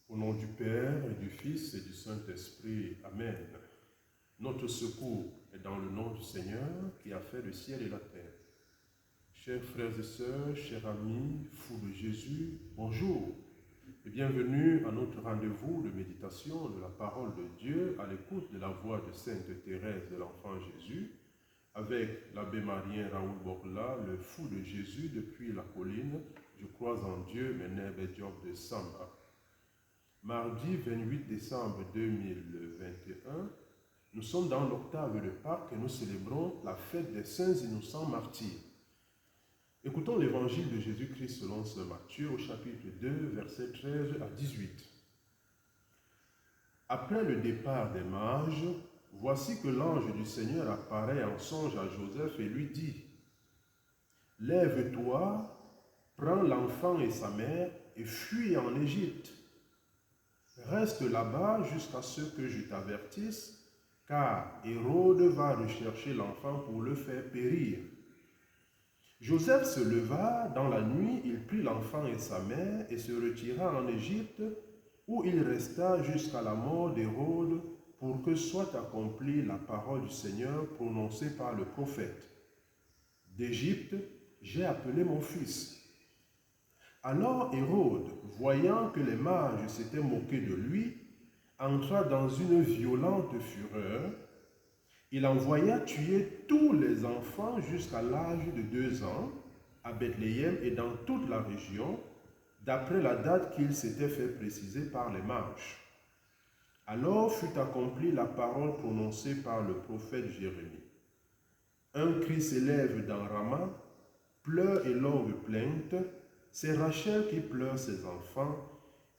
Au nom du Père, et du Fils, et du Saint-Esprit. Amen. Notre secours est dans le nom du Seigneur qui a fait le ciel et la terre. Chers frères et sœurs, chers amis, fous de Jésus, bonjour et bienvenue à notre rendez-vous de méditation de la parole de Dieu à l'écoute de la voix de Sainte Thérèse de l'Enfant Jésus avec l'abbé Marien Raoul Borla, le fou de Jésus depuis la colline. Je crois en Dieu, Ménèbe et Diop de Samba. Mardi 28 décembre 2021, nous sommes dans l'octave de Pâques et nous célébrons la fête des saints innocents martyrs. Écoutons l'évangile de Jésus-Christ selon saint Matthieu au chapitre 2, versets 13 à 18. Après le départ des mages, voici que l'ange du Seigneur apparaît en songe à Joseph et lui dit : « Lève-toi, prends l'enfant et sa mère et fuis en Égypte. Reste là-bas jusqu'à ce que je t'avertisse, car Hérode va rechercher l'enfant pour le faire périr. » Joseph se leva dans la nuit, il prit l'enfant et sa mère et se retira en Égypte, où il resta jusqu'à la mort d'Hérode, pour que soit accomplie la parole du Seigneur prononcée par le prophète. « D'Égypte, j'ai appelé mon fils. » Alors Hérode, voyant que les mages s'étaient moqués de lui, entra dans une violente fureur. Il envoya tuer tous les enfants jusqu'à l'âge de 2 ans à Bethléem et dans toute la région, d'après la date qu'il s'était fait préciser par les mages. Alors fut accomplie la parole prononcée par le prophète Jérémie. Un cri s'élève dans Rama, pleurs et longues plaintes. C'est Rachel qui pleure ses enfants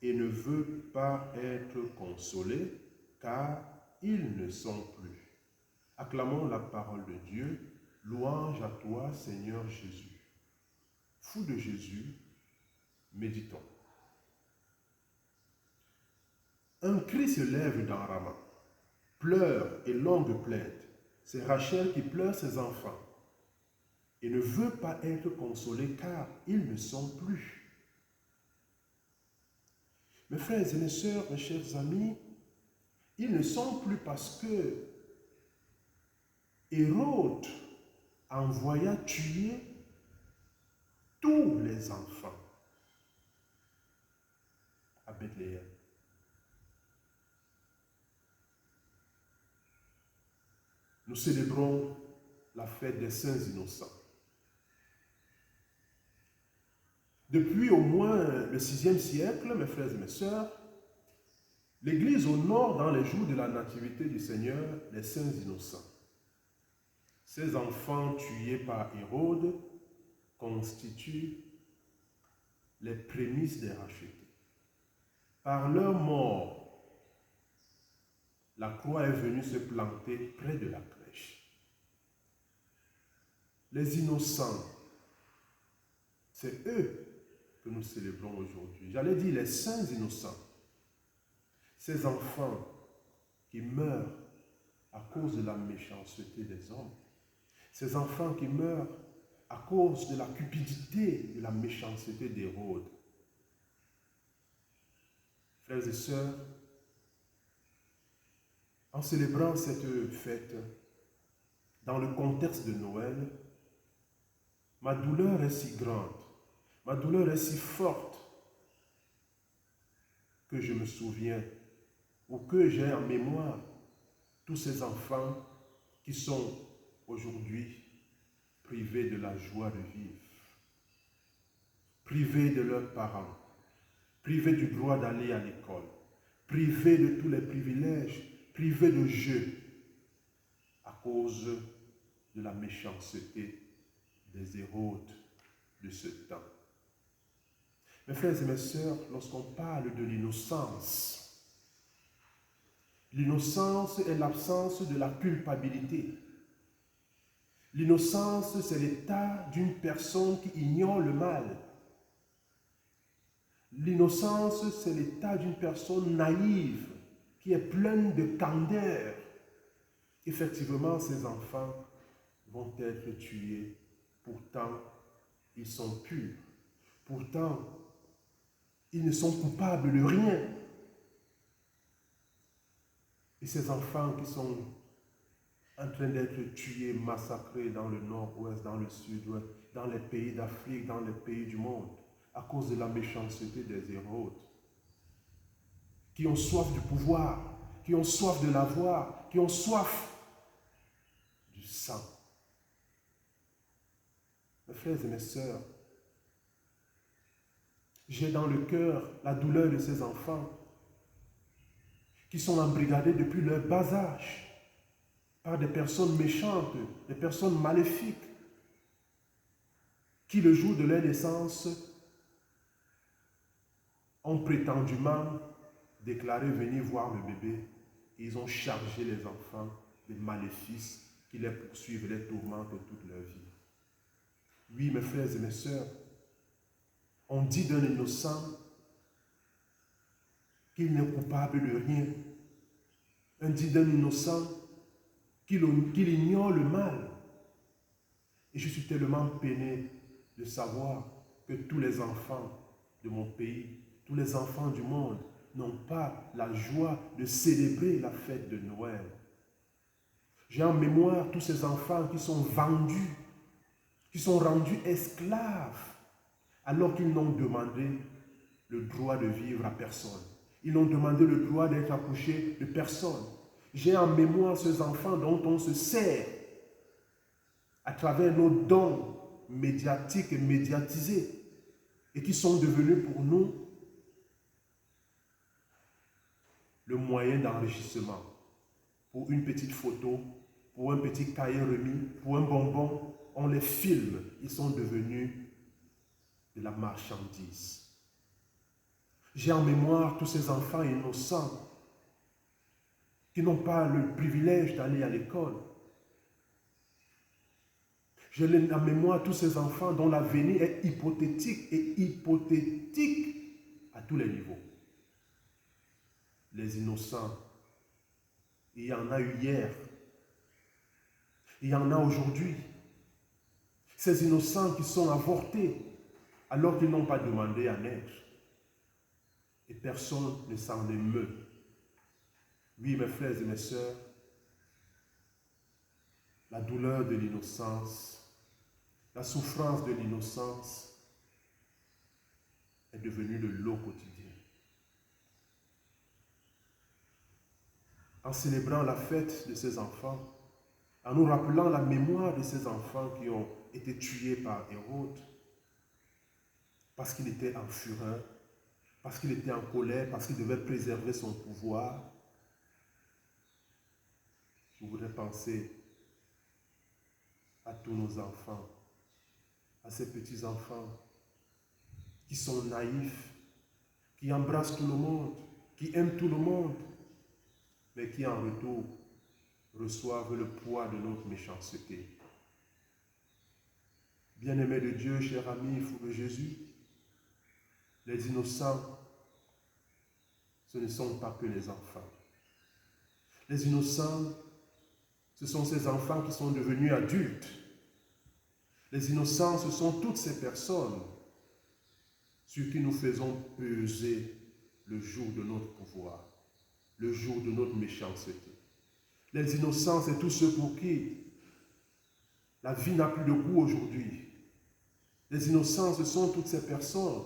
et ne veut pas être consolée, car ils ne sont plus. Acclamons la parole de Dieu. Louange à toi, Seigneur Jésus. Fou de Jésus, méditons. Un cri se lève dans Rama, pleurs et longues plaintes. C'est Rachel qui pleure ses enfants et ne veut pas être consolée, car ils ne sont plus. Mes frères et mes sœurs, mes chers amis, ils ne sont plus parce que Hérode envoya tuer tous les enfants à Bethléem. Nous célébrons la fête des saints innocents. Depuis au moins le 6e siècle, mes frères et mes sœurs, l'Église honore dans les jours de la nativité du Seigneur les saints innocents. Ces enfants tués par Hérode constituent les prémices des rachetés. Par leur mort, la croix est venue se planter près de la crèche. Les innocents, c'est eux que nous célébrons aujourd'hui. J'allais dire les saints innocents. Ces enfants qui meurent à cause de la méchanceté des hommes. Ces enfants qui meurent à cause de la cupidité, de la méchanceté d'Hérode. Frères et sœurs, en célébrant cette fête, dans le contexte de Noël, ma douleur est si grande, ma douleur est si forte, que je me souviens, ou que j'ai en mémoire, tous ces enfants qui sont aujourd'hui privés de la joie de vivre, privés de leurs parents, privés du droit d'aller à l'école, privés de tous les privilèges, privés de jeux, à cause de la méchanceté des Hérodes de ce temps. Mes frères et mes sœurs, lorsqu'on parle de l'innocence, l'innocence est l'absence de la culpabilité. L'innocence, c'est l'état d'une personne qui ignore le mal. L'innocence, c'est l'état d'une personne naïve, qui est pleine de candeur. Effectivement, ces enfants vont être tués. Pourtant, ils sont purs. Pourtant, ils ne sont coupables de rien. Et ces enfants qui sont en train d'être tués, massacrés dans le nord-ouest, dans le sud-ouest, dans les pays d'Afrique, dans les pays du monde, à cause de la méchanceté des Hérodes, qui ont soif du pouvoir, qui ont soif de l'avoir, qui ont soif du sang. Mes frères et mes sœurs, j'ai dans le cœur la douleur de ces enfants qui sont embrigadés depuis leur bas âge par des personnes méchantes, des personnes maléfiques, qui le jour de leur naissance ont prétendument déclaré venir voir le bébé. Ils ont chargé les enfants des maléfices qui les poursuivent et les tourmentent toute leur vie. Oui, mes frères et mes sœurs, on dit d'un innocent qu'il n'est coupable de rien. On dit d'un innocent qu'il ignore le mal. Et je suis tellement peiné de savoir que tous les enfants de mon pays, tous les enfants du monde n'ont pas la joie de célébrer la fête de Noël. J'ai en mémoire tous ces enfants qui sont vendus, qui sont rendus esclaves, alors qu'ils n'ont demandé le droit de vivre à personne. Ils n'ont demandé le droit d'être accouchés de personne. J'ai en mémoire ces enfants dont on se sert à travers nos dons médiatiques et médiatisés et qui sont devenus pour nous le moyen d'enrichissement. Pour une petite photo, pour un petit cahier remis, pour un bonbon, on les filme. Ils sont devenus de la marchandise. J'ai en mémoire tous ces enfants innocents qui n'ont pas le privilège d'aller à l'école. J'ai en mémoire tous ces enfants dont l'avenir est hypothétique et hypothétique à tous les niveaux. Les innocents, il y en a eu hier, il y en a aujourd'hui. Ces innocents qui sont avortés alors qu'ils n'ont pas demandé à naître. Et personne ne s'en émeut. Oui, mes frères et mes sœurs, la douleur de l'innocence, la souffrance de l'innocence est devenue le lot quotidien. En célébrant la fête de ces enfants, en nous rappelant la mémoire de ces enfants qui ont été tués par Hérode, parce qu'il était en fureur, parce qu'il était en colère, parce qu'il devait préserver son pouvoir, je voudrais penser à tous nos enfants, à ces petits-enfants qui sont naïfs, qui embrassent tout le monde, qui aiment tout le monde, mais qui en retour reçoivent le poids de notre méchanceté. Bien-aimés de Dieu, chers amis, fous de Jésus, les innocents, ce ne sont pas que les enfants. Les innocents, ce sont ces enfants qui sont devenus adultes. Les innocents, ce sont toutes ces personnes sur qui nous faisons peser le jour de notre pouvoir, le jour de notre méchanceté. Les innocents, c'est tous ceux pour qui la vie n'a plus de goût aujourd'hui. Les innocents, ce sont toutes ces personnes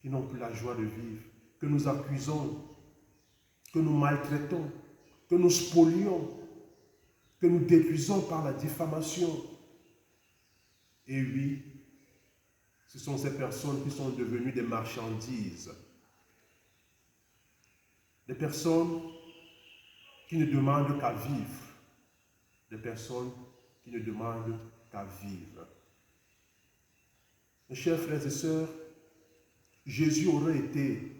qui n'ont plus la joie de vivre, que nous accusons, que nous maltraitons, que nous spolions, que nous détruisons par la diffamation. Et oui, ce sont ces personnes qui sont devenues des marchandises. Des personnes qui ne demandent qu'à vivre. Des personnes qui ne demandent qu'à vivre. Mes chers frères et sœurs, Jésus aurait été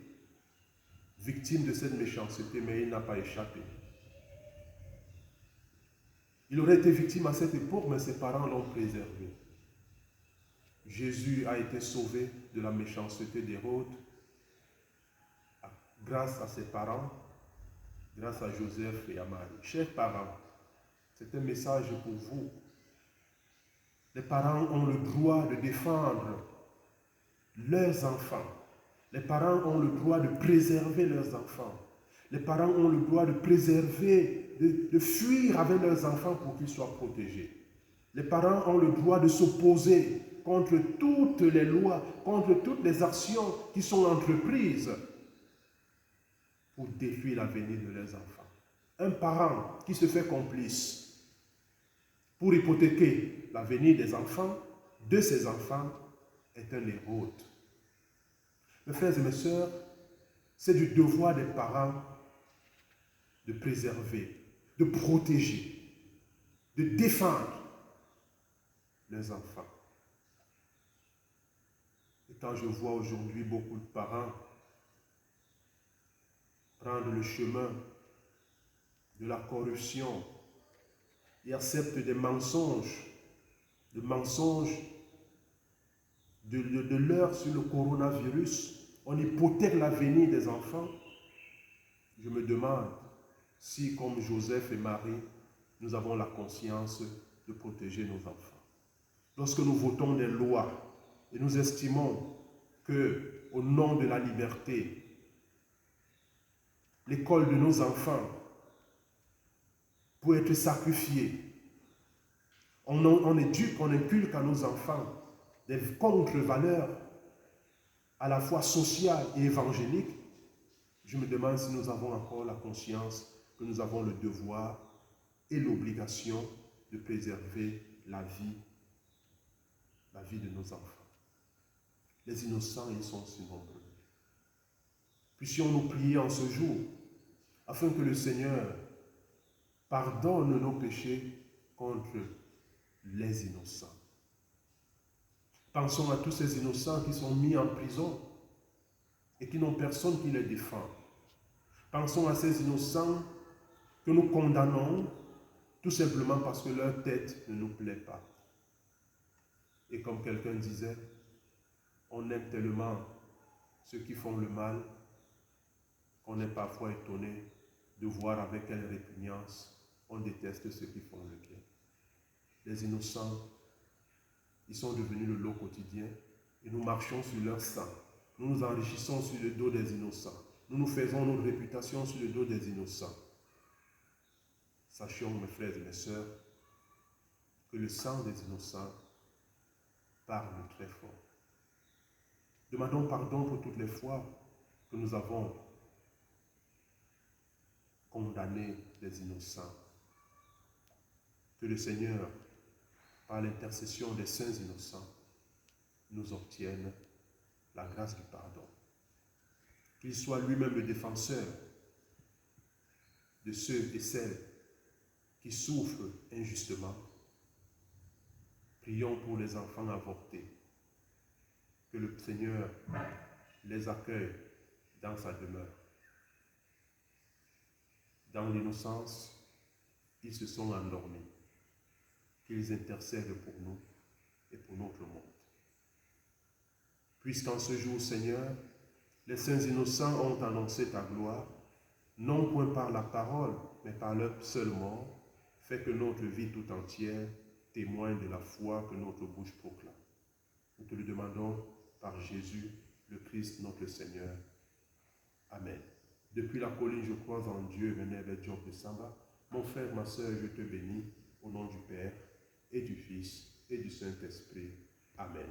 victime de cette méchanceté, mais il n'a pas échappé. Il aurait été victime à cette époque, mais ses parents l'ont préservé. Jésus a été sauvé de la méchanceté d'Hérode grâce à ses parents, grâce à Joseph et à Marie. Chers parents, c'est un message pour vous. Les parents ont le droit de défendre leurs enfants. Les parents ont le droit de préserver leurs enfants. Les parents ont le droit de préserver, de fuir avec leurs enfants pour qu'ils soient protégés. Les parents ont le droit de s'opposer contre toutes les lois, contre toutes les actions qui sont entreprises pour détruire l'avenir de leurs enfants. Un parent qui se fait complice pour hypothéquer l'avenir des enfants, de ses enfants, est un héros. Mes frères et mes sœurs, c'est du devoir des parents de préserver, de protéger, de défendre les enfants. Et quand je vois aujourd'hui beaucoup de parents prendre le chemin de la corruption et acceptent des mensonges, de l'heure sur le coronavirus, on hypothèque l'avenir des enfants. Je me demande si, comme Joseph et Marie, nous avons la conscience de protéger nos enfants. Lorsque nous votons des lois et nous estimons que, au nom de la liberté, l'école de nos enfants peut être sacrifiée, on inculque à nos enfants des contre-valeurs à la fois sociales et évangéliques, je me demande si nous avons encore la conscience que nous avons le devoir et l'obligation de préserver la vie de nos enfants. Les innocents, ils sont si nombreux. Puissions-nous prier en ce jour afin que le Seigneur pardonne nos péchés contre les innocents. Pensons à tous ces innocents qui sont mis en prison et qui n'ont personne qui les défend. Pensons à ces innocents que nous condamnons tout simplement parce que leur tête ne nous plaît pas. Et comme quelqu'un disait, on aime tellement ceux qui font le mal qu'on est parfois étonné de voir avec quelle répugnance on déteste ceux qui font le bien. Les innocents, ils sont devenus le lot quotidien et nous marchons sur leur sang. Nous nous enrichissons sur le dos des innocents. Nous nous faisons notre réputation sur le dos des innocents. Sachons, mes frères et mes sœurs, que le sang des innocents parle très fort. Demandons pardon pour toutes les fois que nous avons condamné les innocents. Que le Seigneur, par l'intercession des saints innocents, nous obtienne la grâce du pardon. Qu'il soit lui-même le défenseur de ceux et celles qui souffrent injustement. Prions pour les enfants avortés. Que le Seigneur les accueille dans sa demeure. Dans l'innocence, ils se sont endormis. Qu'ils intercèdent pour nous et pour notre monde. Puisqu'en ce jour, Seigneur, les saints innocents ont annoncé ta gloire, non point par la parole, mais par leur seul mort, fait que notre vie tout entière témoigne de la foi que notre bouche proclame. Nous te le demandons par Jésus, le Christ, notre Seigneur. Amen. Depuis la colline, je crois en Dieu, venez avec Job de Samba. Mon frère, ma sœur, je te bénis au nom du Père et du Fils et du Saint-Esprit. Amen.